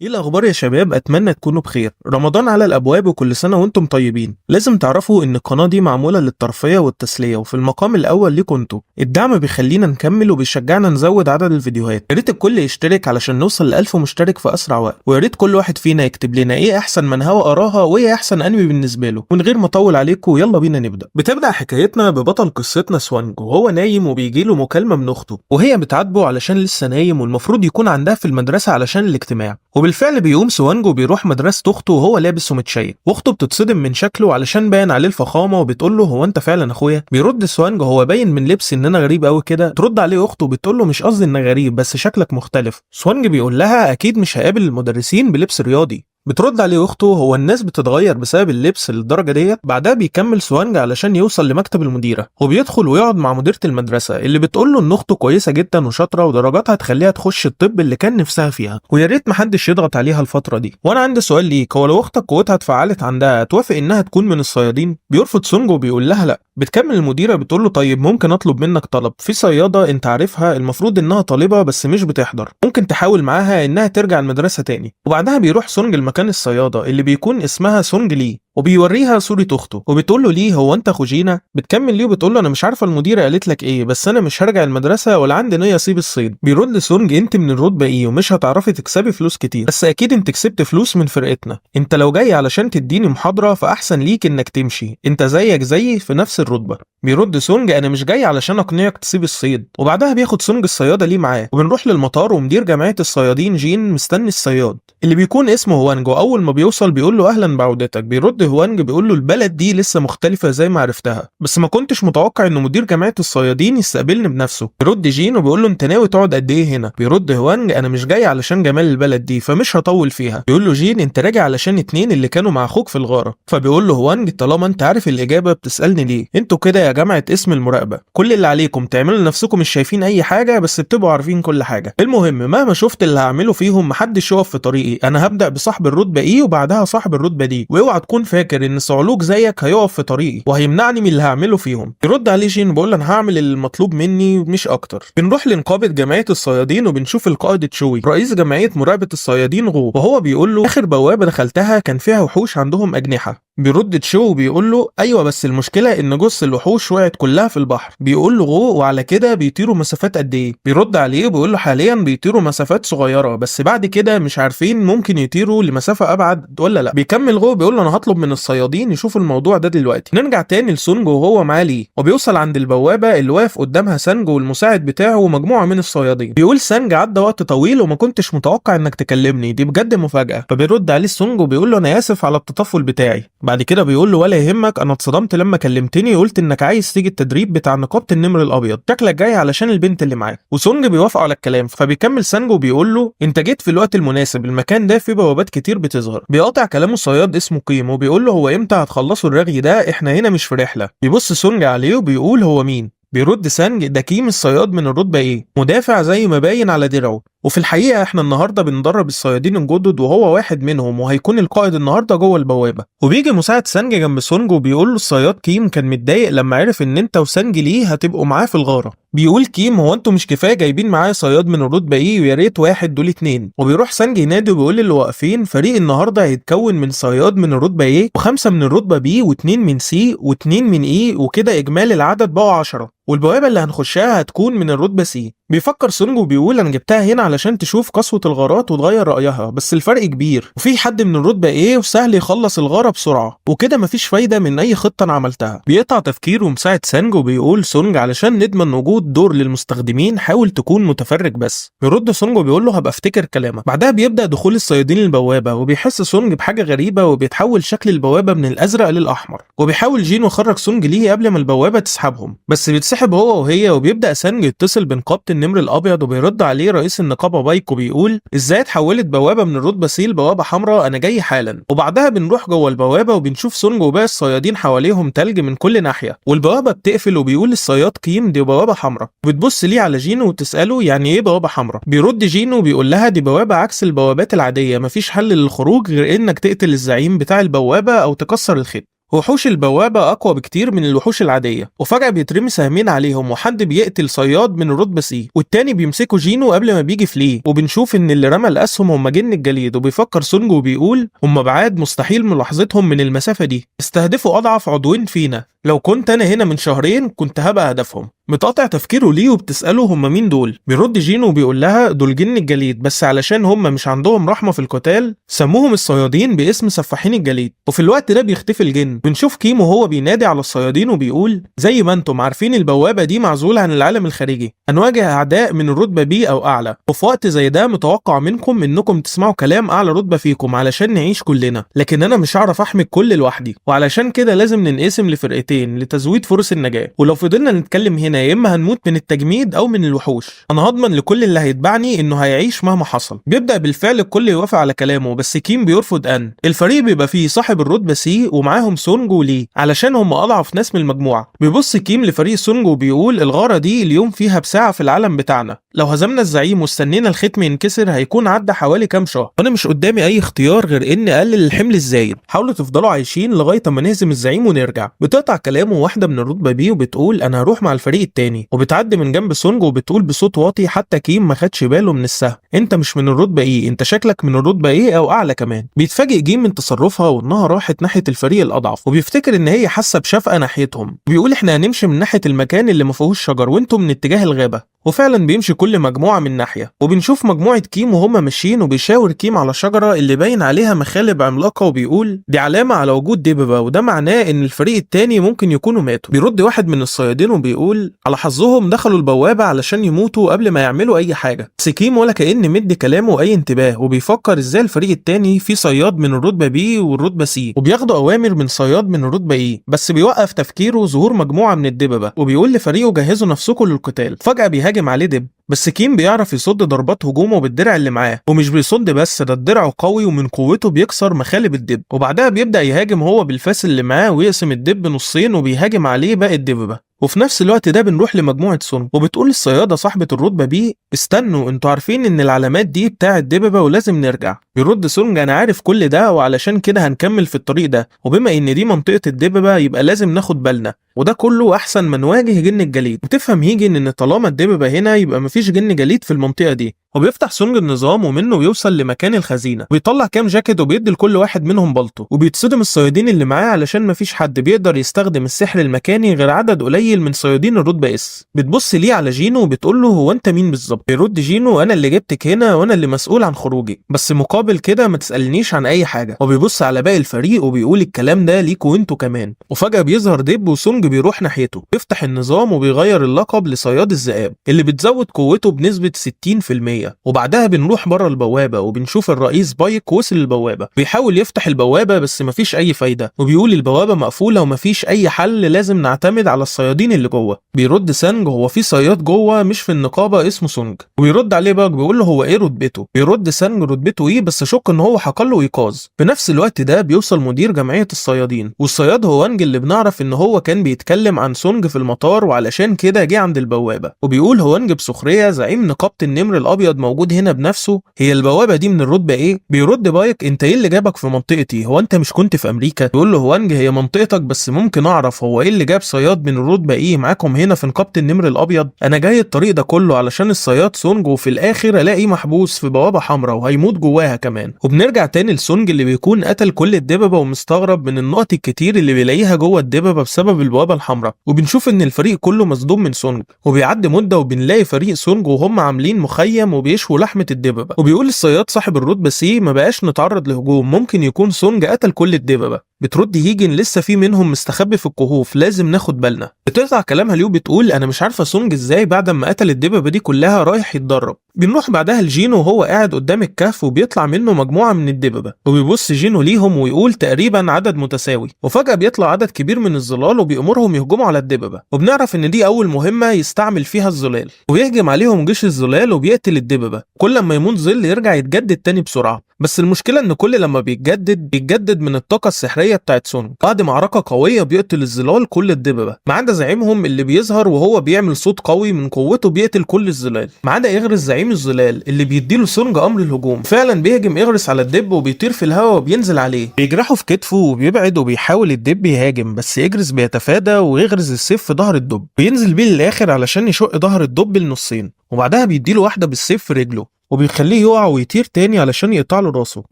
ايه الاخبار يا شباب؟ اتمنى تكونوا بخير. رمضان على الابواب وكل سنه وانتم طيبين. لازم تعرفوا ان القناه دي معموله للترفيه والتسليه، وفي المقام الاول ليكم انتوا. الدعم بيخلينا نكمل وبيشجعنا نزود عدد الفيديوهات. يا ريت الكل يشترك علشان نوصل ل1000 مشترك في اسرع وقت، ويا ريت كل واحد فينا يكتب لنا ايه احسن من هوا قراها وايه احسن انمي بالنسبه له. من غير ما اطول عليكم يلا بينا نبدا. بتبدا حكايتنا ببطل قصتنا سوانج، وهو نايم وبيجيله مكالمه من اخته وهي بتعاتبه علشان لسه نايم والمفروض يكون عندها في المدرسه علشان الاجتماع. وبالفعل بيقوم سوانج وبيروح مدرسة أخته وهو لابس ومتشيك، وأخته بتتصدم من شكله علشان باين عليه الفخامة وبتقول له هو أنت فعلا أخويا؟ بيرد سوانج هو باين من لبسي إن أنا غريب أوي كده؟ ترد عليه أخته بتقول له مش قصدي إنك غريب، بس شكلك مختلف. سوانج بيقول لها أكيد مش هقابل المدرسين بلبس رياضي. بترد عليه اخته هو الناس بتتغير بسبب اللبس للدرجه ديت؟ بعدها بيكمل سوانج علشان يوصل لمكتب المديره، وبيدخل ويقعد مع مديره المدرسه اللي بتقول له ان اخته كويسه جدا وشاطره ودرجاتها تخليها تخش الطب اللي كان نفسها فيها، ويا ريت محدش يضغط عليها الفتره دي. وانا عندي سؤال ليك، هو لو اختك قوتها اتفعلت عندها توافق انها تكون من الصيادين؟ بيرفض سونج وبيقول لها لا. بتكمل المديره بتقول له طيب ممكن اطلب منك طلب؟ في صياده انت عارفها المفروض انها طالبه بس مش بتحضر، ممكن تحاول معاها انها ترجع المدرسه تاني. وبعدها بيروح سونج لمكان الصياده اللي بيكون اسمها سونج لي، وبيوريها صورة اخته وبتقول له ليه هو انت اخو جينا؟ بتكمل ليه وبتقول له انا مش عارفه المديره قالت لك ايه، بس انا مش هرجع المدرسه ولا عندي نيه اسيب الصيد. بيرد سونج انت من الرتبه ايه ومش هتعرفي تكسبي فلوس كتير، بس اكيد انت كسبت فلوس من فرقتنا. انت لو جاي علشان تديني محاضره فاحسن ليك انك تمشي، انت زيك زيي في نفس الرتبه. بيرد سونج انا مش جاي علشان اقنعك تسيب الصيد. وبعدها بياخد سونج الصياده ليه معاه، وبنروح للمطار ومدير جمعيه الصيادين جين مستني الصياد اللي بيكون اسمه هوانج. واول ما بيوصل بيقول له اهلا بعودتك. بيرد هوانج بيقول له البلد دي لسه مختلفه زي ما عرفتها، بس ما كنتش متوقع ان مدير جمعيه الصيادين يستقبلني بنفسه. بيرد جين وبيقول له انت ناوي تقعد قد ايه هنا؟ بيرد هوانج انا مش جاي علشان جمال البلد دي فمش هطول فيها. بيقول له جين انت راجع علشان اتنين اللي كانوا مع اخوك في الغاره. فبيقول له هوانج طالما انت عارف الاجابه بتسالني ليه؟ انتوا كده يا جماعه اسم المراقبه، كل اللي عليكم تعملوا لنفسكم مش شايفين اي حاجه بس بتبقوا عارفين كل حاجه. المهم مهما شفت اللي هعمله فيهم محدش يقف في طريقي، انا هبدا بصاحب الرتبه ايه وبعدها صاحب الرتبه دي، واوعى تكون فاكر ان صعلوك زيك هيقف في طريقي وهيمنعني من اللي هعمله فيهم. يرد عليه جين بيقول له انا هعمل المطلوب مني مش اكتر. بنروح لنقابه جمعيه الصيادين وبنشوف القائد تشوي رئيس جمعيه مراقبه الصيادين غو، وهو بيقول له اخر بوابه دخلتها كان فيها وحوش عندهم اجنحه. بيرد تشو وبيقول له ايوه بس المشكله ان جثث الوحوش وقعت كلها في البحر. بيقول له غو وعلى كده بيطيروا مسافات قد ايه؟ بيرد عليه وبيقول له حاليا بيطيروا مسافات صغيره بس بعد كده مش عارفين ممكن يطيروا لمسافه ابعد ولا لا. بيكمل غو بيقول له انا هطلب من الصيادين يشوفوا الموضوع ده دلوقتي. نرجع تاني لسونج وهو معاه ليه، وبيوصل عند البوابه اللي واقف قدامها سانج والمساعد بتاعه ومجموعه من الصيادين. بيقول سانج عدى وقت طويل وما كنتش متوقع انك تكلمني، دي بجد مفاجاه. فبيرد عليه سونج وبيقول له انا اسف على التطفل بتاعي. بعد كده بيقول له ولا يهمك، انا اتصدمت لما كلمتني وقلت انك عايز تيجي التدريب بتاع نقابه النمر الابيض، شكلك جاي علشان البنت اللي معاك. وسونج بيوافق على الكلام. فبيكمل سانج وبيقول له انت جيت في الوقت المناسب، المكان ده فيه بوابات كتير بتظهر. بيقاطع كلامه صياد اسمه قيم وبيقول له هو امتى هتخلصوا الرغي ده؟ احنا هنا مش في رحله. بيبص سونج عليه وبيقول هو مين؟ بيرد سانج ده كيم الصياد من الرتبه ايه، مدافع زي ما باين على درعه. وفي الحقيقه احنا النهارده بندرب الصيادين الجدد وهو واحد منهم، وهيكون القائد النهارده جوه البوابه. وبيجي مساعد سانج جنب سونج وبيقول له الصياد كيم كان متضايق لما عرف ان انت وسانج ليه هتبقوا معاه في الغاره. بيقول كيم هو انتوا مش كفايه جايبين معايا صياد من الرتبه ايه؟ ويا ريت واحد دول اتنين. وبيروح سانج ينادي وبيقول اللي واقفين فريق النهارده هيتكون من صياد من الرتبه ايه و5 من الرتبه بي و2 من سي و2 من ايه، وكده اجمالي العدد بقوا 10، والبوابه اللي هنخشها هتكون من الرتبه سي. بيفكر سونج وبيقول انا جبتها هنا علشان تشوف قسوه الغارات وتغير رايها، بس الفرق كبير وفي حد من الرتبه ايه وسهل يخلص الغاره بسرعه، وكده مفيش فايده من اي خطه انا عملتها. بيقطع تفكيره مساعد سانج وبيقول سونج علشان نضمن وجود دور للمستخدمين حاول تكون متفرج بس. بيرد سونج وبيقول له هبقى افتكر كلامك. بعدها بيبدا دخول الصيادين للبوابه، وبيحس سونج بحاجه غريبه وبيتحول شكل البوابه من الازرق للاحمر. وبيحاول جين يخرج سونج ليه قبل ما البوابه تسحبهم، بس بيتسحب هو وهي. وبيبدا سانج يتصل بنقابه النمر الابيض، وبيرد عليه رئيس النقابه بايكو بيقول ازاي اتحولت بوابه من الرتبه سي لبوابه حمراء، انا جاي حالا. وبعدها بنروح جوه البوابه وبنشوف سونج وباقي الصيادين حواليهم تلج من كل ناحيه، والبوابه بتقفل. وبيقول الصياد كيم دي بوابه حمراء. وبتبص ليه على جينو وتساله يعني ايه بوابه حمراء؟ بيرد جينو وبيقول لها دي بوابه عكس البوابات العاديه، مفيش حل للخروج غير انك تقتل الزعيم بتاع البوابه او تكسر الخيط. وحوش البوابة أقوى بكتير من الوحوش العادية، وفجأة بيترمي سهمين عليهم وحد بيقتل صياد من الرتبة سي، والتاني بيمسكوا جينو قبل ما بيجي فليه، وبنشوف إن اللي رمى الأسهم هم جن الجليد، وبيفكر سونج وبيقول هم بعاد مستحيل ملاحظتهم من المسافة دي، استهدفوا أضعف عضوين فينا، لو كنت أنا هنا من شهرين كنت هبقى هدفهم. بتقطع تفكيره ليه وبتسأله هم مين دول؟ بيرد جينو وبيقول لها دول جن الجليد، بس علشان هم مش عندهم رحمة في القتال سموهم الصيادين باسم سفاحين الجليد. وفي الوقت ده بيختفي الجن. بنشوف كيم وهو بينادي على الصيادين وبيقول زي ما انتم عارفين البوابة دي معزولة عن العالم الخارجي، هنواجه أعداء من الرتبة بي أو أعلى، وفي وقت زي ده متوقع منكم إنكم تسمعوا كلام أعلى رتبة فيكم علشان نعيش كلنا، لكن أنا مش هعرف أحمي الكل لوحدي، وعلشان كده لازم ننقسم لفرقتين لتزويد فرص النجاة، ولو فضلنا نتكلم هنا يا اما هنموت من التجميد او من الوحوش، انا هضمن لكل اللي هيتبعني انه هيعيش مهما حصل. بيبدا بالفعل الكل يوافق على كلامه، بس كيم بيرفض. الفريق بيبقى فيه صاحب الرتبه سي ومعاهم سونج ولي علشان هم اضعف ناس من المجموعه. بيبص كيم لفريق سونج وبيقول الغاره دي اليوم فيها بساعه في العالم بتاعنا، لو هزمنا الزعيم واستنينا الختم ينكسر هيكون عدى حوالي كام شهر، وانا مش قدامي اي اختيار غير اني اقلل الحمل الزايد، حاولوا تفضلوا عايشين لغايه اما نهزم الزعيم ونرجع. بتقطع كلامه واحده من الرتبه بي وبتقول انا هروح مع الفريق التاني، وبتعدي من جنب سونج وبتقول بصوت واطي حتى كيم ما خدش باله من السهم انت مش من الرتبه ايه، انت شكلك من الرتبه ايه او اعلى كمان. بيتفاجئ جيم من تصرفها وانها راحت ناحيه الفريق الاضعف، وبيفتكر ان هي حاسه بشفقه ناحيتهم، بيقول احنا هنمشي من ناحيه المكان اللي ما فيهوش شجر وانتم من اتجاه الغابه، وفعلا بيمشي كل مجموعه من ناحيه. وبنشوف مجموعه كيم وهم ماشيين وبيشاور كيم على شجره اللي باين عليها مخالب عملاقه وبيقول دي علامه على وجود دببه، وده معناه ان الفريق التاني ممكن يكونوا ماتوا. بيرد واحد من الصيادين وبيقول على حظهم دخلوا البوابه علشان يموتوا قبل ما يعملوا اي حاجه، بس كيم ولا كأن مدي كلامه اي انتباه، وبيفكر ازاي الفريق التاني في صياد من الرتبه بي والرتبه سي وبياخدوا اوامر من صياد من الرتبه اي، بس بيوقف تفكيره ظهور مجموعه من الدببه وبيقول لفريقه جهزوا نفسكم للقتال. فجأة بيهاجم عليه دب، بس كيم بيعرف يصد ضربات هجومه بالدرع اللي معاه، ومش بيصد بس ده الدرع قوي ومن قوته بيكسر مخالب الدب، وبعدها بيبدأ يهاجم هو بالفاس اللي معاه ويقسم الدب نصين وبيهاجم عليه باقي الدببة. وفي نفس الوقت ده بنروح لمجموعة سونج وبتقول الصيادة صاحبة الرتبة بي استنوا انتوا عارفين ان العلامات دي بتاعة دببة ولازم نرجع. بيرد سونج انا عارف كل ده وعلشان كده هنكمل في الطريق ده، وبما ان دي منطقة الدببة يبقى لازم ناخد بالنا، وده كله احسن ما نواجه جن الجليد. بتفهم هيجن ان طالما الدببة هنا يبقى مفيش جن جليد في المنطقة دي، وبيفتح سونج النظام ومنه بيوصل لمكان الخزينه، بيطلع كام جاكيت وبيدي لكل واحد منهم بلطو، وبيتصدم الصيادين اللي معاه علشان مفيش حد بيقدر يستخدم السحر المكاني غير عدد قليل من صيادين الرتبه اس. بتبص ليه على جينو وبتقول له هو انت مين بالظبط؟ بيرد جينو انا اللي جبتك هنا وانا اللي مسؤول عن خروجي، بس مقابل كده ما تسالنيش عن اي حاجه. وبيبص على باقي الفريق وبيقول الكلام ده ليكوا انتوا كمان. وفجاه بيظهر دب وسونج بيروح ناحيته، بيفتح النظام وبيغير اللقب لصياد الذئاب اللي بتزود قوته بنسبه 60%. وبعدها بنروح بره البوابه وبنشوف الرئيس بايك وصل البوابه، بيحاول يفتح البوابه بس مفيش اي فايده، وبيقول البوابه مقفوله ومفيش اي حل لازم نعتمد على الصيادين اللي جوه. بيرد سانج هو في صياد جوه مش في النقابه اسمه سونج، ويرد عليه بايك بيقول له هو ايه رتبته؟ بيرد سانج رتبته ايه بس شك ان هو حكى له ايقاظ. في نفس الوقت ده بيوصل مدير جمعيه الصيادين، والصياد هو وانج اللي بنعرف ان هو كان بيتكلم عن سونج في المطار وعلشان كده جه عند البوابه، وبيقول هو وانج بسخريه زعيم نقابه النمر الابيض موجود هنا بنفسه، هي البوابه دي من الرتبه ايه؟ بيرد بايك انت ايه اللي جابك في منطقتي؟ هو انت مش كنت في امريكا؟ بيقول له هوانج هي منطقتك بس ممكن اعرف هو ايه اللي جاب صياد من الرتبه ايه معاكم هنا في نقابه النمر الابيض؟ انا جاي الطريق ده كله علشان الصياد سونج وفي الاخر الاقيه محبوس في بوابه حمراء وهيموت جواها كمان. وبنرجع تاني لسونج اللي بيكون قتل كل الدببه ومستغرب من النقط الكتير اللي بيلاقيها جوه الدببه بسبب البوابه الحمراء، وبنشوف ان الفريق كله مصدوم من سونج. وبيعدي مده وبنلاقي فريق سونج وهم عاملين مخيم وبيشوا لحمه الدببه، وبيقول الصياد صاحب الرتبه سي ما بقاش نتعرض لهجوم، ممكن يكون سونج قتل كل الدببه. بترد هيجن لسه في منهم مستخبي في الكهوف لازم ناخد بالنا. بتقطع كلامها ليو بتقول انا مش عارفه سونج ازاي بعد ما قتل الدببه دي كلها رايح يتدرب. بنروح بعدها لجينو وهو قاعد قدام الكهف وبيطلع منه مجموعه من الدببه، وبيبص جينو ليهم ويقول تقريبا عدد متساوي، وفجاه بيطلع عدد كبير من الظلال وبيأمرهم يهجموا على الدببه، وبنعرف ان دي اول مهمه يستعمل فيها الظلال، ويهجم عليهم جيش الظلال وبيقتل الدببه، كل ما يموت ظل يرجع يتجدد تاني بسرعه. بس المشكلة ان كل لما بيتجدد من الطاقة السحرية بتاعت سونج. بعد معركة قوية بيقتل الظلال كل الدببة ما عدا زعيمهم اللي بيظهر وهو بيعمل صوت قوي من قوته بيقتل كل الظلال ما عدا إغرس زعيم الظلال اللي بيديله سونج امر الهجوم. فعلا بيهجم إغرس على الدب وبيطير في الهواء وبينزل عليه بيجرحه في كتفه وبيبعد وبيحاول الدب يهاجم بس إغرس بيتفادى ويغرز السيف في ظهر الدب بينزل بيه للآخر علشان يشق ظهر الدب لنصين وبعدها بيديله واحدة بالسيف في رجله وبيخليه يقع ويطير تاني علشان يقطع له راسه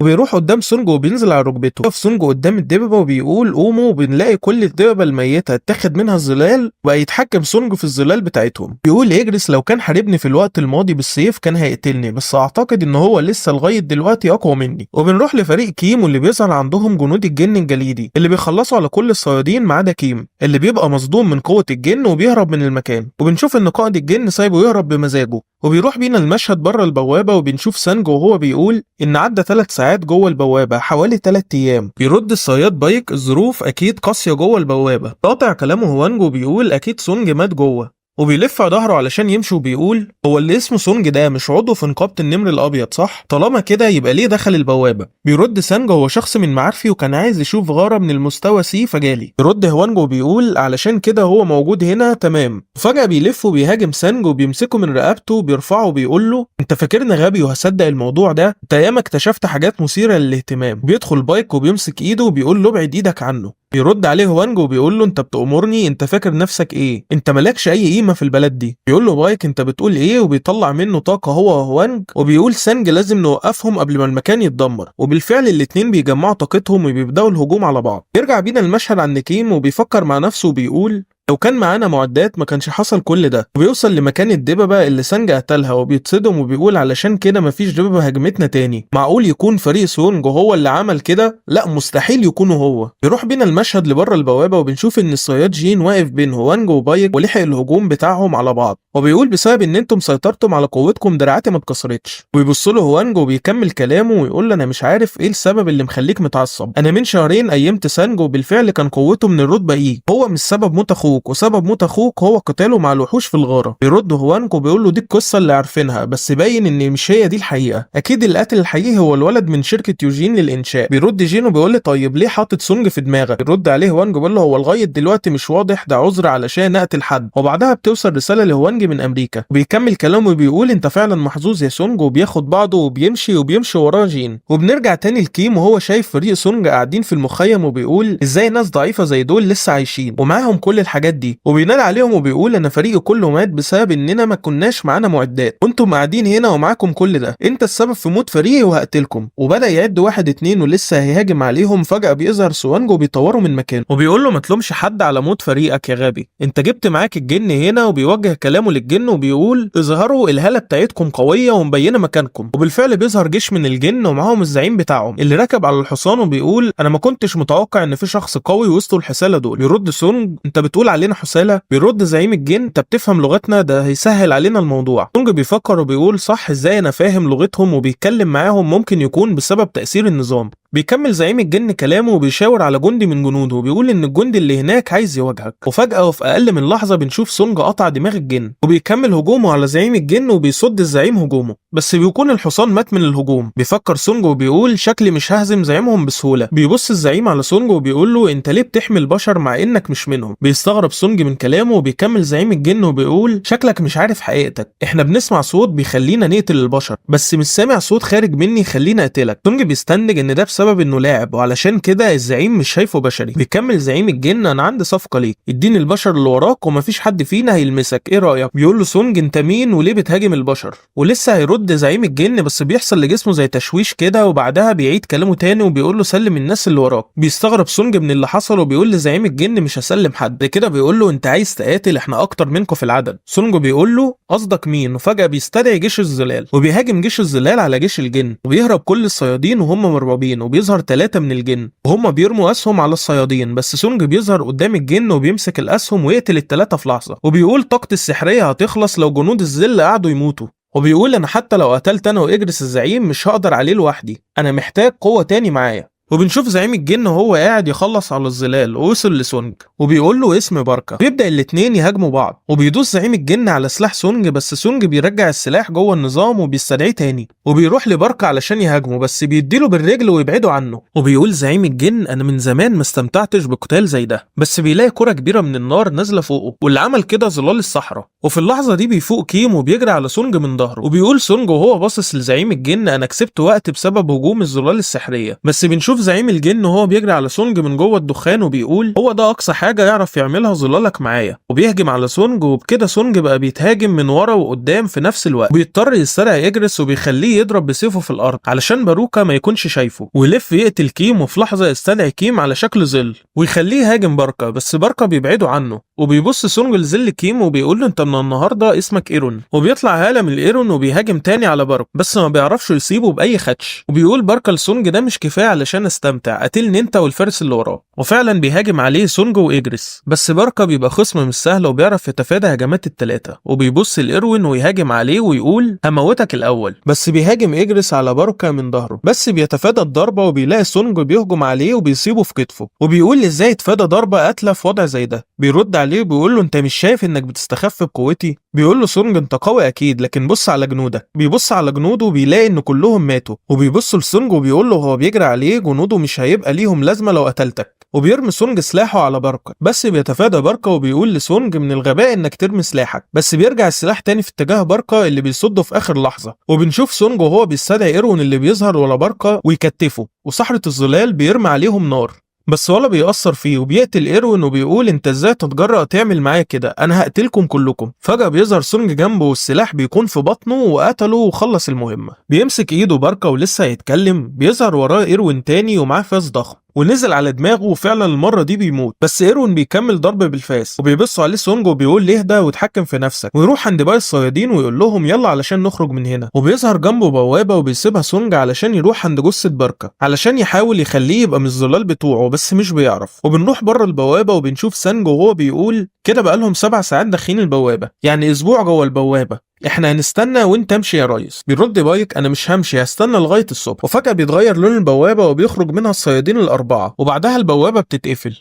وبيروح قدام سونج وبينزل على ركبته. يقف سونج قدام الدببه وبيقول قوموا وبنلاقي كل الدببه الميته اتاخد منها الظلال وبقى يتحكم سونج في الظلال بتاعتهم. بيقول إغرس لو كان حاربني في الوقت الماضي بالسيف كان هيقتلني بس اعتقد ان هو لسه لغايه دلوقتي اقوى مني. وبنروح لفريق كيم واللي بيظهر عندهم جنود الجن الجليدي اللي بيخلصوا على كل الصيادين ما عدا كيم اللي بيبقى مصدوم من قوه الجن وبيهرب من المكان. وبنشوف ان قائد الجن سايبه يهرب بمزاجه وبيروح بينا المشهد بره البوابه وبنشوف سانج وهو بيقول ان عدى 3 ساعات جوه البوابه حوالي 3 ايام. بيرد الصياد بايك الظروف اكيد قاسيه جوه البوابه. قاطع كلامه هوانج وبيقول اكيد سونج مات جوه وبيلف على ظهره علشان يمشي وبيقول هو اللي اسمه سونج ده مش عضو في نقابة النمر الأبيض صح؟ طالما كده يبقى ليه دخل البوابة؟ بيرد سانج هو شخص من معارفي وكان عايز يشوف غارة من المستوى سي فجالي. بيرد هوانج وبيقول علشان كده هو موجود هنا تمام. وفجأة بيلف وبيهاجم سانج وبيمسكه من رقبته وبيرفعه وبيقول له انت فاكرني غبي وهصدق الموضوع ده؟ انت ياما اكتشفت حاجات مثيرة للاهتمام. بيدخل بايك وبيمسك ايده وبيقول له ابعد ايدك عنه. بيرد عليه هوانج وبيقول له انت بتأمرني؟ انت فاكر نفسك ايه؟ انت مالكش اي قيمه في البلد دي. بيقول له بايك انت بتقول ايه وبيطلع منه طاقه هو وهوانج وبيقول سانج لازم نوقفهم قبل ما المكان يتدمر. وبالفعل الاتنين بيجمعوا طاقتهم وبيبداوا الهجوم على بعض. يرجع بينا المشهد عند كيم وبيفكر مع نفسه وبيقول لو كان معانا معدات ما كانش حصل كل ده. وبيوصل لمكان الدببه اللي سانج قتلها وبيتصدم وبيقول علشان كده مفيش دببه هجمتنا تاني. معقول يكون فريق سونج وهو اللي عمل كده؟ لا مستحيل يكونوا هو. يروح بينا المشهد لبره البوابه وبنشوف ان الصياد جين واقف بين هوانج وبايك ولحق الهجوم بتاعهم على بعض وبيقول بسبب ان انتم سيطرتم على قوتكم دراعاتي ما اتكسرتش. ويبص له هوانج وبيكمل كلامه ويقول له انا مش عارف ايه السبب اللي مخليك متعصب. انا من شهرين ايمت سانج وبالفعل كان قوته من الرتبه ايه. هو مش سبب موت اخوك وسبب موت اخوك هو قتاله مع الوحوش في الغاره. بيرد هوانج وبيقول له دي القصه اللي عارفينها بس باين ان مش هي دي الحقيقه. اكيد القاتل الحقيقي هو الولد من شركه يوجين للانشاء. بيرد جين وبيقول له طيب ليه حاطط سونج في دماغك؟ بيرد عليه هوانج وبيقول له هو لغايه دلوقتي مش واضح ده عذر علشان اقتل حد. وبعدها بتوصل رساله لهوانج من امريكا وبيكمل كلامه وبيقول انت فعلا محظوظ يا سونج وبياخد بعضه وبيمشي وراه جين. وبنرجع تاني لكيم وهو شايف فريق سونج قاعدين في المخيم وبيقول ازاي ناس ضعيفه زي دول لسه عايشين ومعاهم كل الحاجات دي. وبينادي عليهم وبيقول انا فريقي كله مات بسبب اننا ما كناش معانا معدات وانتم قاعدين هنا ومعاكم كل ده. انت السبب في موت فريقي وهقتلكم. وبدا يعد 1 2 ولسه هيهاجم عليهم. فجاه بيظهر سوانج وبيطوره من مكانه وبيقول له ما تلومش حد على موت فريقك يا غبي. انت جبت معاك الجن هنا. وبيوجه كلامه للجن وبيقول اظهروا الهاله بتاعتكم قويه ومبينه مكانكم. وبالفعل بيظهر جيش من الجن ومعاهم الزعيم بتاعهم اللي راكب على الحصان وبيقول انا ما كنتش متوقع ان في شخص قوي وسط الحساله دول. بيرد سونج انت بتقول علينا حساله؟ بيرد زعيم الجن انت بتفهم لغتنا ده هيسهل علينا الموضوع. سونج بيفكر وبيقول صح ازاي انا فاهم لغتهم وبيتكلم معاهم ممكن يكون بسبب تأثير النظام. بيكمل زعيم الجن كلامه وبيشاور على جندي من جنوده وبيقول ان الجندي اللي هناك عايز يواجهك. وفجأة وفي اقل من لحظة بنشوف سونج قطع دماغ الجن وبيكمل هجومه على زعيم الجن وبيصد الزعيم هجومه بس بيكون الحصان مات من الهجوم. بيفكر سونج وبيقول شكلي مش ههزم زعيمهم بسهولة. بيبص الزعيم على سونج وبيقول له انت ليه بتحمي البشر مع انك مش منهم؟ بيستغرب سونج من كلامه وبيكمل زعيم الجن وبيقول شكلك مش عارف حقيقتك. احنا بنسمع صوت بيخلينا نقتل البشر بس مش سامع صوت خارج مني يخلينا اقتلك. سونج بيستنتج ان ده بسبب انه لاعب وعلشان كده الزعيم مش شايفه بشري. بيكمل زعيم الجن انا عندي صفقه ليك اديني البشر اللي وراك ومفيش حد فينا هيلمسك ايه رايك؟ بيقول له سونج انت مين وليه بتهاجم البشر؟ ولسه هيرد زعيم الجن بس بيحصل لجسمه زي تشويش كده وبعدها بيعيد كلامه تاني وبيقول له سلم الناس اللي وراك. بيستغرب سونج من اللي حصل وبيقول لزعيم الجن مش هسلم حد. كده بيقول له انت عايز تقاتل احنا اكتر منكم في العدد. سونج بيقول له قصدك مين؟ وفجاه بيستدعي جيش الظلال وبيهاجم جيش الظلال على جيش الجن وبيهرب كل الصيادين وهم مرعوبين وبيظهر 3 من الجن وهم بيرموا اسهم على الصيادين بس سونج بيظهر قدام الجن وبيمسك الاسهم ويقتل ال3 في لحظه. وبيقول طاقتي السحريه هتخلص لو جنود الظل قعدوا يموتوا. وبيقول انا حتى لو قتلت انا وإجرس الزعيم مش هقدر عليه لوحدي. انا محتاج قوه تاني معايا. وبنشوف زعيم الجن وهو قاعد يخلص على الظلال ووصل لسونج وبيقول له اسم باركا. بيبدأ الاتنين يهاجموا بعض وبيدوس زعيم الجن على سلاح سونج، بس سونج بيرجع السلاح جوه النظام وبيستدعيه تاني وبيروح لباركا علشان يهاجمه، بس بيديله بالرجل ويبعده عنه. وبيقول زعيم الجن انا من زمان ما استمتعتش بقتال زي ده، بس بيلاقي كرة كبيرة من النار نازلة فوقه واللي عمل كده ظلال الصحراء. وفي اللحظة دي بيفوق كيم وبيجري على سونج من ظهره وبيقول سونج وهو باصص لزعيم الجن انا كسبت وقت بسبب هجوم الظلال السحرية. بس بنشوف زعيم الجن وهو بيجري على سونج من جوه الدخان وبيقول هو ده اقصى حاجة يعرف يعملها ظلالك معايا، وبيهجم على سونج. وبكده سونج بقى بيتهاجم من ورا وقدام في نفس الوقت، وبيضطر يستدعي إجريس وبيخليه يضرب بسيفه في الارض علشان باروكا ما يكونش شايفه، ويلف يقتل كيم وفي لحظة يستدعي كيم على شكل ظل ويخليه يهاجم باركا، بس باركا بيبعده عنه. وبيبص سونج لظل كيم وبيقول له انت من النهارده اسمك ايرون، وبيطلع هالة من الايرون وبيهاجم تاني على باركا بس ما بيعرفش يصيبه باي خدش. وبيقول باركا لسونج ده مش كفايه علشان استمتع، قتلني انت والفارس اللي وراه. وفعلا بيهاجم عليه سونج وايجريس، بس باركا بيبقى خصم مش سهل وبيعرف يتفادى هجمات التلاتة، وبيبص لايروين ويهاجم عليه ويقول هموتك الاول، بس بيهاجم ايجريس على باركا من ظهره بس بيتفادى الضربه، وبيلاقي سونج بيهجم عليه وبيصيبه في كتفه وبيقول ازاي يتفادى ضربه قاتله في وضع زي ده. بيرد عليه وبيقول له انت مش شايف انك بتستخف بقوتي؟ بيقول له سونج انت قوي اكيد لكن بص على جنودك. بيبص على جنوده وبيلاقي ان كلهم ماتوا، وبيبص لسونج وبيقول له هو بيجري عليه جنوده مش هيبقى ليهم لازمه لو قتلتك. وبيرمي سونج سلاحه على باركا بس بيتفادى باركا وبيقول لسونج من الغباء انك ترمي سلاحك، بس بيرجع السلاح تاني في اتجاه باركا اللي بيصده في اخر لحظه. وبنشوف سونج وهو بيستدعي ايرون اللي بيظهر ورا باركا ويكتفه، وصحرة الظلال بيرمي عليهم نار بس ولا بيأثر فيه، وبيقتل ايروين وبيقول انت ازاي تتجرأ تعمل معايا كده، انا هقتلكم كلكم. فجأة بيظهر سونج جنبه والسلاح بيكون في بطنه وقتله وخلص المهمة. بيمسك ايده باركا ولسه هيتكلم بيظهر وراه ايروين تاني ومعاه فاس ضخم ونزل على دماغه، وفعلا المره دي بيموت، بس ايروين بيكمل ضرب بالفاس وبيبصوا عليه سونج وبيقول ليه ده وتحكم في نفسك، ويروح عند باقي الصيادين ويقول لهم يلا علشان نخرج من هنا. وبيظهر جنبه بوابه وبيسيبها سونج علشان يروح عند جثه باركا علشان يحاول يخليه يبقى من الظلال بتوعه بس مش بيعرف. وبنروح بره البوابه وبنشوف سانج وهو بيقول كده بقالهم 7 ساعات داخلين البوابه، يعني اسبوع جوه البوابه، احنا هنستنى وانت امشي يا ريس. بيرد بايك انا مش همشي هستنى لغايه الصبح. وفجاه بيتغير لون البوابه وبيخرج منها الصيادين الاربعه وبعدها البوابه بتتقفل.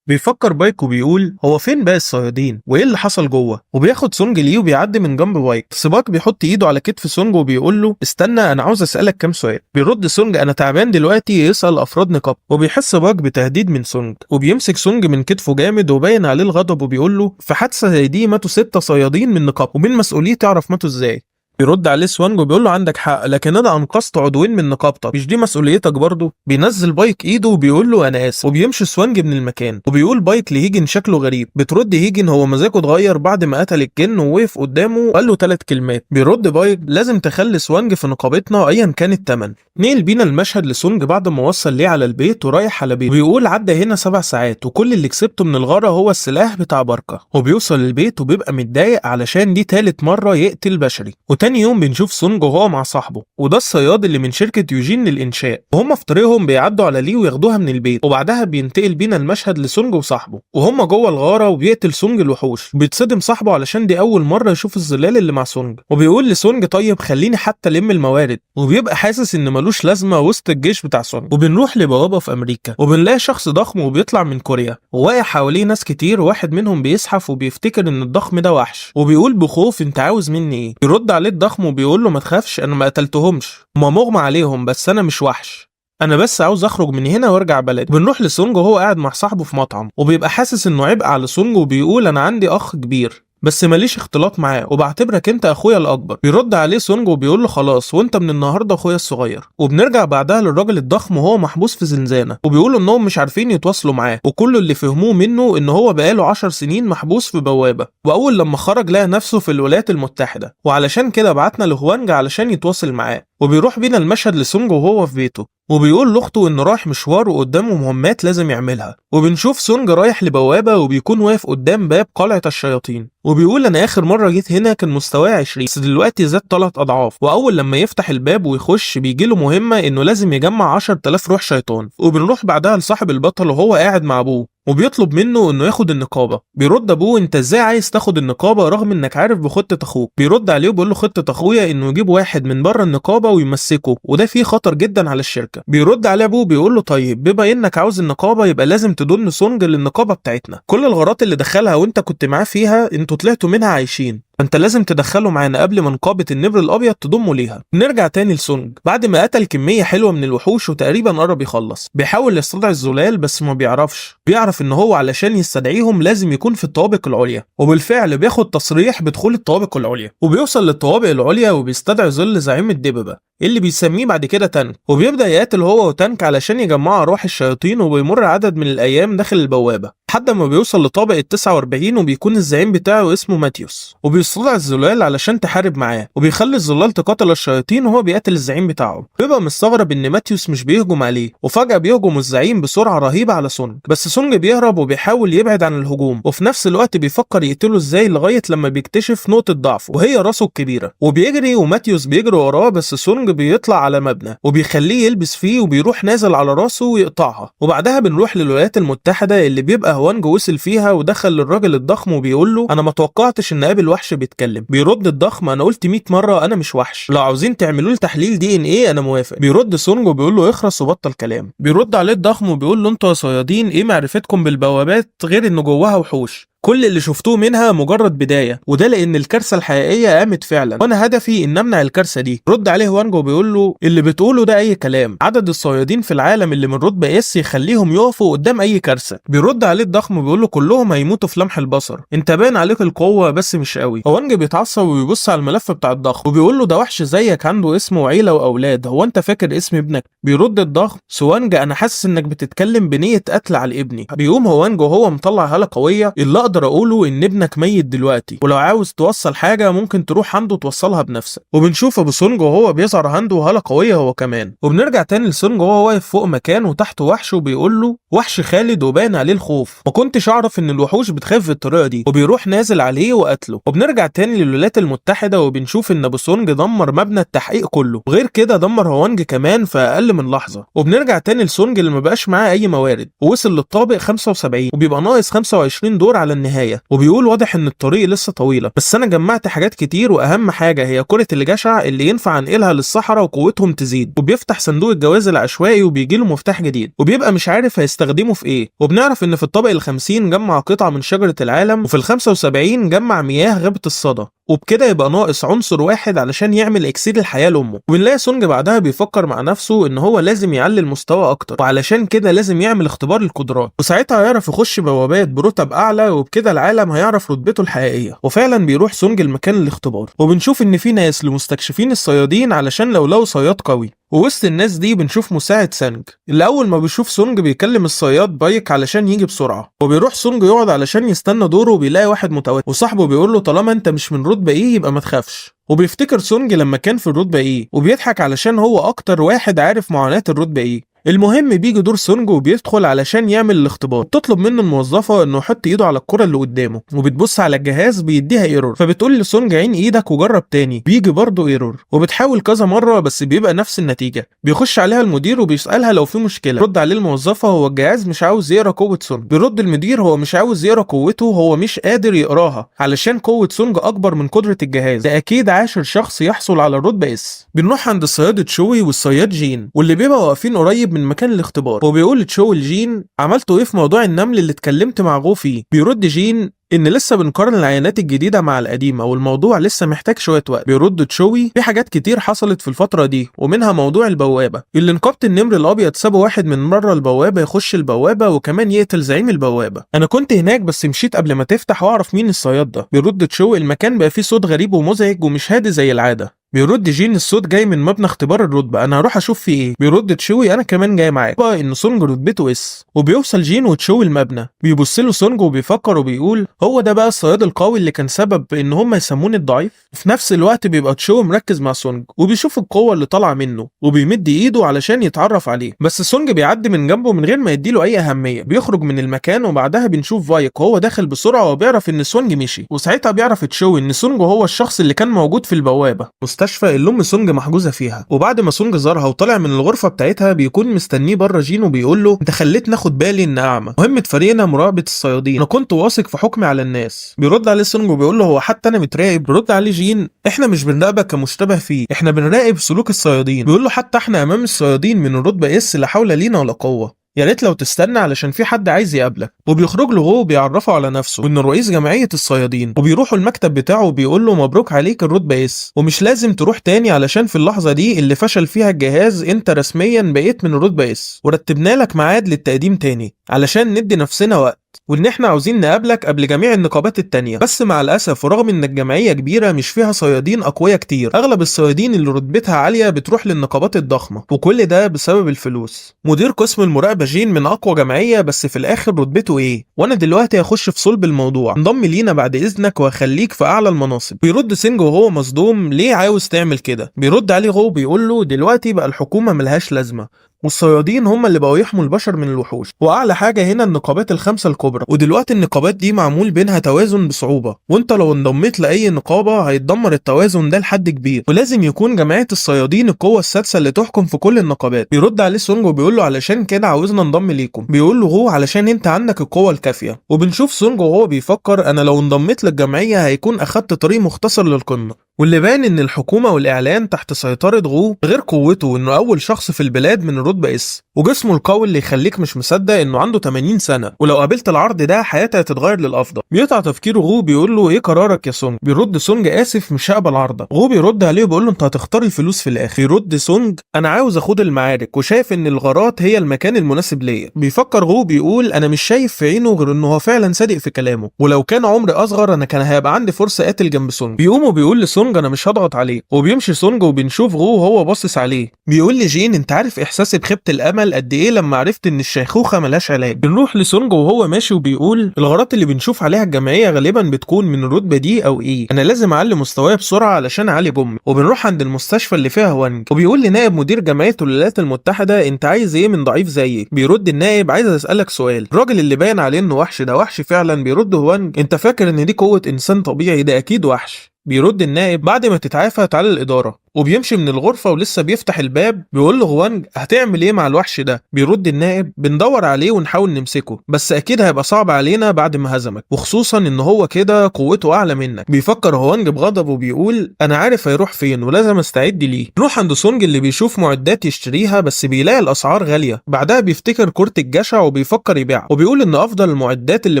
بيفكر بايك وبيقول هو فين باقي الصيادين وايه اللي حصل جوه، وبياخد سونج ليه وبيعدي من جنب بايك، بس بايك بيحط ايده على كتف سونج وبيقول له استنى انا عاوز اسالك كام سؤال. بيرد سونج انا تعبان دلوقتي يسال افراد نقاب، وبيحس بايك بتهديد من سونج وبيمسك سونج من كتفه جامد وباين عليه الغضب وبيقول له في حادثه زي دي ماتوا 6 صيادين من نقاب ومن مسؤوليتي اعرف ماتوا ازاي. بيرد عليه سوانج وبيقول له عندك حق لكن انا انقذت عضوين من نقابتك، مش دي مسؤوليتك برضه؟ بينزل بايك ايده وبيقول له انا اسف وبيمشي سوانج من المكان. وبيقول بايك لهيجن شكله غريب، بترد هيجن هو مزاجه اتغير بعد ما قتل الجن ووقف قدامه وقال له 3 كلمات. بيرد بايك لازم تخلي سوانج في نقابتنا ايا كان الثمن. نيل بينا المشهد لسونج بعد ما وصل ليه على البيت ورايح على بيته، وبيقول عدى هنا 7 ساعات وكل اللي كسبته من الغاره هو السلاح بتاع باركا. وبيوصل البيت وبيبقى متضايق علشان دي 3 مره يقتل بشري. تاني يوم بنشوف سونج وهو مع صاحبه وده الصياد اللي من شركة يوجين للإنشاء، وهم في طريقهم بيعدوا على لي وياخدوها من البيت. وبعدها بينتقل بينا المشهد لسونج وصاحبه وهم جوه الغارة وبيقتل سونج الوحوش. بيتصدم صاحبه علشان دي أول مرة يشوف الظلال اللي مع سونج، وبيقول لسونج طيب خليني حتى لم الموارد، وبيبقى حاسس إن ملوش لازمة وسط الجيش بتاع سونج. وبنروح لبوابة في أمريكا وبنلاقي شخص ضخم وبيطلع من كوريا وواقع حواليه ناس كتير، واحد منهم بيزحف وبيفتكر إن الضخم ده وحش وبيقول بخوف انت عاوز مني ايه؟ يرد عليه الضخم وبيقول له ما تخافش انا ما قتلتهمش، هما مغمى عليهم بس انا مش وحش، انا بس عاوز اخرج من هنا وارجع بلدي. بنروح لسونج وهو قاعد مع صاحبه في مطعم وبيبقى حاسس انه عبء على سونج وبيقول انا عندي اخ كبير بس ماليش اختلاط معاه وبعتبرك انت اخويا الاكبر. بيرد عليه سونج وبيقول له خلاص وانت من النهارده اخويا الصغير. وبنرجع بعدها للراجل الضخم وهو محبوس في زنزانه وبيقولوا انهم مش عارفين يتواصلوا معاه، وكل اللي فهموه منه ان هو بقاله 10 سنين محبوس في بوابه، واول لما خرج لقى نفسه في الولايات المتحده وعلشان كده بعتنا لهوانج علشان يتواصل معاه. وبيروح بينا المشهد لسونج وهو في بيته وبيقول لاخته انه رايح مشوار وقدامه مهمات لازم يعملها. وبنشوف سونج رايح لبوابه وبيكون واقف قدام باب قلعه الشياطين وبيقول انا اخر مره جيت هنا كان مستواي 20 بس دلوقتي زاد 3 اضعاف. واول لما يفتح الباب ويخش بيجيله مهمه انه لازم يجمع 10,000 روح شيطان. وبنروح بعدها لصاحب البطل وهو قاعد مع ابوه وبيطلب منه انه ياخد النقابه. بيرد ابوه انت ازاي عايز تاخد النقابه رغم انك عارف بخطه اخوك؟ بيرد عليه وبيقول له خطه اخويا انه يجيب واحد من بره النقابه ويمسكه، وده فيه خطر جدا على الشركه. بيرد عليه ابوه بيقول له طيب بما انك عاوز النقابه يبقى لازم تضم سونج للنقابه بتاعتنا، كل الغارات اللي دخلها وانت كنت معاه فيها انتوا طلعتوا منها عايشين، انت لازم تدخله معانا قبل ما نقابه النمر الابيض تضمه ليها. نرجع تاني لسونج بعد ما قتل كميه حلوه من الوحوش وتقريبا قرب يخلص، بيحاول يستدعي الزلال بس ما بيعرفش، بيعرف ان هو علشان يستدعيهم لازم يكون في الطوابق العليا، وبالفعل بياخد تصريح بدخول الطوابق العليا، وبيوصل للطوابق العليا وبيستدعي ظل زعيم الدببه اللي بيسميه بعد كده تانك، وبيبدا يقاتل هو وتانك علشان يجمعوا ارواح الشياطين، وبيمر عدد من الايام داخل البوابه لحد ما بيوصل لطابق ال 49 وبيكون الزعيم بتاعه اسمه ماتيوس، وبيستدعي الزلال علشان تحارب معاه، وبيخلي الزلال تقاتل الشياطين وهو بيقتل الزعيم بتاعه. بيبقى مستغرب ان ماتيوس مش بيهجم عليه، وفجأة بيهجم الزعيم بسرعة رهيبة على سونج، بس سونج بيهرب وبيحاول يبعد عن الهجوم، وفي نفس الوقت بيفكر يقتله ازاي لغاية لما بيكتشف نقطة ضعفه وهي راسه الكبيرة، وبيجري وماتيوس بيجري وراه، بس سونج بيطلع على مبنى وبيخليه يلبس فيه وبيروح نازل على راسه ويقطعها. وبعدها بنروح للولايات المتحدة اللي بيبقى هوانج وصل فيها ودخل للراجل الضخم وبيقول له انا ما توقعتش ان قابل وحش بيتكلم. بيرد الضخم انا قلت 100 مره انا مش وحش، لو عاوزين تعملوا لي تحليل دي ان ايه انا موافق. بيرد سونج وبيقول له اخرس وبطل كلام. بيرد عليه الضخم وبيقول له انتوا يا صيادين ايه معرفتكم بالبوابات غير ان جواها وحوش؟ كل اللي شفتوه منها مجرد بدايه، وده لان الكارثه الحقيقيه قامت فعلا وانا هدفي ان امنع الكارثه دي. رد عليه وانج وبيقول له اللي بتقوله ده اي كلام، عدد الصيادين في العالم اللي من رتبه اس يخليهم يقفوا قدام اي كارثه. بيرد عليه الضخم وبيقول له كلهم هيموتوا في لمح البصر، انت باين عليك القوه بس مش قوي. وانج بيتعصب وبيبص على الملف بتاع الضخم وبيقول له ده وحش زيك عنده اسم وعيله واولاد، هو انت فاكر اسم ابنك؟ بيرد الضخم سوانج انا حاسس انك بتتكلم بنيه قتل على ابني. بيقوم هوانج وهو مطلع هاله قويه اللي اقدر اقوله ان ابنك ميت دلوقتي، ولو عاوز توصل حاجه ممكن تروح عنده توصلها بنفسك. وبنشوف ابو سونج وهو بيظهر عنده هاله قويه هو كمان. وبنرجع تاني لسونج وهو واقف فوق مكان وتحته وحش وبيقول له وحش خالد وباين عليه الخوف، ما كنتش اعرف ان الوحوش بتخاف بالطريقه دي، وبيروح نازل عليه وقتله. وبنرجع تاني للولايات المتحده وبنشوف ان ابو سونج دمر مبنى التحقيق كله، وغير كده دمر هوانج كمان في اقل من لحظه. وبنرجع تاني لسونج اللي ما بقاش معاه اي موارد ووصل للطابق 75 وبيبقى ناقص 25 دور على النهايه، وبيقول واضح ان الطريق لسه طويله بس انا جمعت حاجات كتير واهم حاجه هي كره الجشع اللي ينفع انقلها للصحراء وقوتهم تزيد. وبيفتح صندوق الجواز العشوائي وبيجيله مفتاح جديد وبيبقى مش عارف هيستخدمه في ايه. وبنعرف ان في الطابق ال50 جمع قطعه من شجره العالم، وفي ال75 جمع مياه غابه الصدى، وبكده يبقى ناقص عنصر واحد علشان يعمل اكسير الحياه لامه. وبنلاقي سونج بعدها بيفكر مع نفسه ان هو لازم يعلي المستوى اكتر، وعلشان كده لازم يعمل اختبار القدرات، وساعتها هيعرف يخش بوابات برتب اعلى، وبكده العالم هيعرف رتبته الحقيقيه. وفعلا بيروح سونج المكان الاختبار، وبنشوف ان في ناس لمستكشفين الصيادين علشان لو لقوا صياد قوي. ووسط الناس دي بنشوف مساعد سانج اللي اول ما بيشوف سونج بيكلم الصياد بايك علشان يجي بسرعه، وبيروح سونج يقعد علشان يستنى دوره وبيلاقي واحد متوتر، وصاحبه بيقول له طالما انت مش من رتبه ايه يبقى ما تخافش. وبيفتكر سونج لما كان في الرتبه ايه وبيضحك علشان هو اكتر واحد عارف معاناه الرتبه ايه. المهم بيجي دور سونج وبيدخل علشان يعمل الاختبار، تطلب منه الموظفه انه يحط ايده على الكره اللي قدامه، وبتبص على الجهاز بيديها ايرور، فبتقول لسونج عين ايدك وجرب تاني، بيجي برضه ايرور، وبتحاول كذا مره بس بيبقى نفس النتيجه. بيخش عليها المدير وبيسالها لو في مشكله، رد عليه الموظفه هو الجهاز مش عاوز يقرا قوه سونج. بيرد المدير هو مش عاوز يقرا قوته، هو مش قادر يقراها علشان قوه سونج اكبر من قدره الجهاز، ده اكيد عاشر شخص يحصل على الرتبه اس. بنروح عند الصياد تشوي والصياد جين واللي بيبقى واقفين قريب من مكان الاختبار، وبيقول تشو لجين عملتوا ايه في موضوع النمل اللي اتكلمت مع غو فيه؟ بيرد جين ان لسه بنقارن العينات الجديده مع القديمه والموضوع لسه محتاج شويه وقت. بيرد تشوي في حاجات كتير حصلت في الفتره دي ومنها موضوع البوابه اللي نقابه النمر الابيض سابوا واحد من بره البوابه يخش البوابه وكمان يقتل زعيم البوابه. انا كنت هناك بس مشيت قبل ما تفتح واعرف مين الصياد ده. بيرد تشوي المكان بقى فيه صوت غريب ومزعج ومش هادي زي العاده. بيرد جين الصوت جاي من مبنى اختبار الرتبه، انا هروح اشوف فيه ايه. بيرد تشوي انا كمان جاي معاك، بقى ان سونج رتبته اس. وبيوصل جين وتشوي المبنى، بيبص له سونج وبيفكر وبيقول هو ده بقى الصياد القوي اللي كان سبب ان هم يسموني الضعيف. في نفس الوقت بيبقى تشوي مركز مع سونج وبيشوف القوه اللي طالعه منه وبيمد ايده علشان يتعرف عليه، بس سونج بيعدي من جنبه من غير ما يديله اي اهميه. بيخرج من المكان وبعدها بنشوف فايك وهو داخل بسرعه وبيعرف ان سونج مشي، وساعتها بيعرف تشوي ان سونج هو الشخص اللي كان موجود في البوابه. المستشفى اللي ام سونج محجوزه فيها، وبعد ما سونج زارها وطلع من الغرفه بتاعتها بيكون مستنيه بره جين وبيقول له انت خليت ناخد بالي ان اعمى، مهمه فريقنا مراقبه الصيادين، انا كنت واثق في حكمي على الناس. بيرد عليه سونج وبيقول له هو حتى انا متراقب؟ بيرد عليه جين احنا مش بنراقبك كمشتبه فيه، احنا بنراقب سلوك الصيادين. بيقول له حتى احنا امام الصيادين من الرتبه اس لا حول لينا ولا قوه، يا ريت لو تستنى علشان في حد عايز يقابلك. وبيخرج له هو بيعرفه على نفسه وانه رئيس جمعيه الصيادين، وبيروحوا المكتب بتاعه وبيقول له مبروك عليك الرتبه اس، ومش لازم تروح تاني علشان في اللحظه دي اللي فشل فيها الجهاز انت رسميا بقيت من الرتبه اس، ورتبنا لك ميعاد للتقديم تاني علشان ندي نفسنا وقت، وان احنا عاوزين نقابلك قبل جميع النقابات التانية. بس مع الاسف ورغم ان الجمعيه كبيره مش فيها صيادين اقوياء كتير، اغلب الصيادين اللي رتبتها عاليه بتروح للنقابات الضخمه، وكل ده بسبب الفلوس. مدير قسم المراقبه جين من اقوى جمعيه، بس في الاخر رتبته ايه؟ وانا دلوقتي هخش في صلب الموضوع، انضم لينا بعد اذنك وهخليك في اعلى المناصب. بيرد سينج وهو مصدوم ليه عاوز تعمل كده؟ بيرد عليه غو بيقول له دلوقتي بقى الحكومه ملهاش لازمه، والصيادين هم اللي بقوا يحموا البشر من الوحوش، واعلى حاجه هنا النقابات الخمسه الكبرى، ودلوقتي النقابات دي معمول بينها توازن بصعوبه، وانت لو انضميت لاي نقابه هيتدمر التوازن ده لحد كبير، ولازم يكون جمعيه الصيادين القوه السادسه اللي تحكم في كل النقابات. بيرد عليه سونج وبيقول له علشان كده عاوزنا ننضم ليكم. بيقول له هو علشان انت عندك القوه الكافيه. وبنشوف سونج وهو بيفكر انا لو انضميت للجمعيه هيكون اخدت طريق مختصر للقمه، واللي بان ان الحكومه والاعلان تحت سيطره غو، غير قوته انه اول شخص في البلاد من الرتبه اس، وجسمه القوي اللي يخليك مش مصدق انه عنده 80 سنه، ولو قابلت العرض ده حياتها هتتغير للافضل. بيقطع تفكيره غو بيقول له ايه قرارك يا سونج؟ بيرد سونج اسف مش هقبل عرضك. غو بيرد عليه وبيقول له انت هتختار الفلوس في الاخر. يرد سونج انا عاوز اخوض المعارك وشايف ان الغارات هي المكان المناسب ليا. بيفكر غو بيقول انا مش شايف في عينه غير انه هو فعلا صادق في كلامه، ولو كان عمري اصغر انا كان هيبقى عندي فرصه قاتل جنب سونج. بيقوم وبيقول لسونج انا مش هضغط عليه، وبيمشي سونج وبنشوف غو وهو باصص عليه. بيقول لي جين انت عارف احساسي بخيبه الامل قد ايه لما عرفت ان الشيخوخه ملهاش علاج. بنروح لسونج وهو ماشي وبيقول الغارات اللي بنشوف عليها الجمعيه غالبا بتكون من الرتبه دي او ايه، انا لازم اعلي مستواي بسرعه علشان اعالج امي. وبنروح عند المستشفى اللي فيها وانج، وبيقول لنائب مدير جمعيه الولايات المتحده انت عايز ايه من ضعيف زيي؟ بيرد النائب عايز اسالك سؤال. الراجل اللي باين عليه انه وحش ده وحش فعلا؟ بيرد وانج انت فاكر ان دي قوه انسان طبيعي؟ ده اكيد وحش. بيرد النائب بعد ما تتعافى تعالى الإدارة، وبيمشي من الغرفة ولسه بيفتح الباب بيقول له هوانج هتعمل ايه مع الوحش ده؟ بيرد النائب بندور عليه ونحاول نمسكه، بس اكيد هيبقى صعب علينا بعد ما هزمك، وخصوصا ان هو كده قوته اعلى منك. بيفكر هوانج بغضب وبيقول انا عارف هيروح فين ولازم استعد ليه. نروح عند سونج اللي بيشوف معدات يشتريها بس بيلاقي الاسعار غالية، بعدها بيفتكر كرة الجشع وبيفكر يبيعها، وبيقول ان افضل المعدات اللي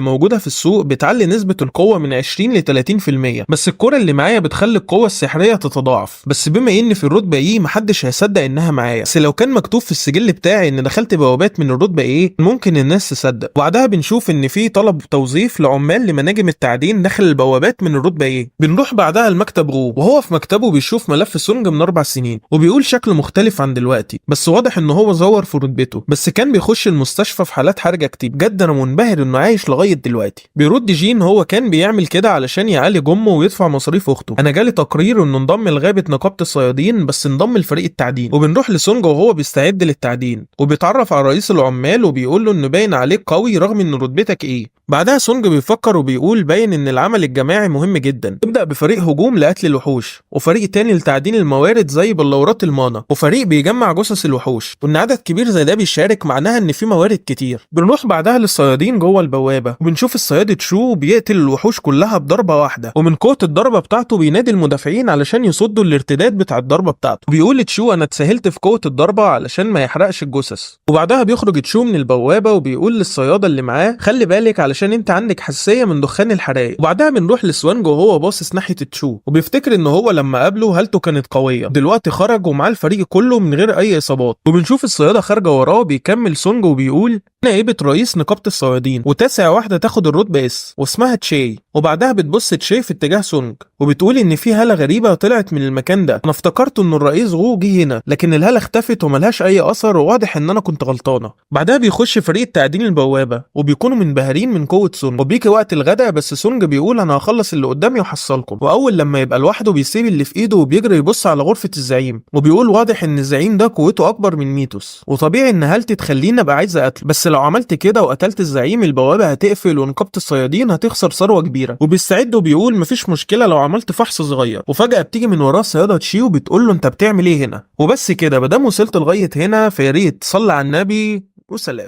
موجودة في السوق بتعلي نسبة القوة من 20 ل 30%، بس الكرة اللي معايا بتخلي القوة السحرية تتضاعف، بس بما ان في الرتبة ايه محدش هيصدق انها معايا، بس لو كان مكتوب في السجل بتاعي ان دخلت بوابات من الرتبة ايه ممكن الناس تصدق. وبعدها بنشوف ان في طلب توظيف لعمال لمناجم التعدين داخل البوابات من الرتبة ايه. بنروح بعدها المكتب غو، وهو في مكتبه بيشوف ملف سونج من 4 سنين، وبيقول شكله مختلف عن دلوقتي، بس واضح ان هو زور في رتبته، بس كان بيخش المستشفى في حالات حرجة كتير. بجد انا منبهر انه عايش لغاية دلوقتي. بيرد جين هو كان بيعمل كده علشان يعالج امه ويدفع مصاريف اخته. انا جالي تقرير انه انضم لغابة نقابة الصيادين بس انضم لفريق التعدين. وبنروح لسونج وهو بيستعد للتعدين، وبيتعرف على رئيس العمال وبيقول له انه باين عليك قوي رغم ان رتبتك ايه. بعدها سونج بيفكر وبيقول باين ان العمل الجماعي مهم جدا. تبدأ بفريق هجوم لقتل الوحوش، وفريق تاني لتعدين الموارد زي بلورات المانا، وفريق بيجمع جثث الوحوش، وان عدد كبير زي ده بيشارك معناها ان في موارد كتير. بنروح بعدها للصيادين جوه البوابة، وبنشوف الصياد تشو بيقتل الوحوش كلها بضربة واحدة، ومن قوة الضربة بتاعته بينادي المدافعين علشان يصدوا الارتداد بتاع الضربة بتاعته. بيقول تشو انا اتسهلت في قوة الضربة علشان ما يحرقش الجثث. وبعدها بيخرج تشو من البوابة وبيقول للصيادة اللي معاه خلي بالك علشان انت عندك حساسية من دخان الحرائق. وبعدها بنروح لسوانج وهو باصص ناحية تشو، وبيفتكر ان هو لما قابله هالته كانت قوية، دلوقتي خرج ومعاه الفريق كله من غير اي اصابات. وبنشوف الصيادة خارجة وراه بيكمل سونج وبيقول نائبة رئيس نقابة الصيادين وتاسع واحدة تاخد الرتبة اس واسمها تشي. وبعدها بتبص تشي في اتجاه سونج وبتقول ان في هالة غريبة طلعت من المكان ده، انا افتكرت ان الرئيس غو جه هنا لكن الهالة اختفت وملهاش اي اثر، وواضح ان انا كنت غلطانة. بعدها بيخش فريق التعدين البوابة وبيكونوا منبهرين من قوة سونج، وبيجي وقت الغداء بس سونج بيقول انا هخلص اللي قدامي وحصلكم. واول لما يبقى لوحده بيسيب اللي في ايده وبيجري يبص على غرفة الزعيم، وبيقول واضح ان الزعيم ده قوته اكبر من ميتوس، وطبيعي ان هالتي تخليني ابقى عايز اقتله، بس لو عملت كده وقتلت الزعيم البوابة هتقفل ونقابة الصيادين هتخسر ثروة كبيرة. وبيستعد وبيقول مفيش مشكلة لو عملت فحص صغير. وفجأة بتيجي من وراه الصيادة تشي وبتقول له انت بتعمل ايه هنا؟ وبس كده، مادام وصلت لغاية هنا فياريت تصلي على النبي وسلام.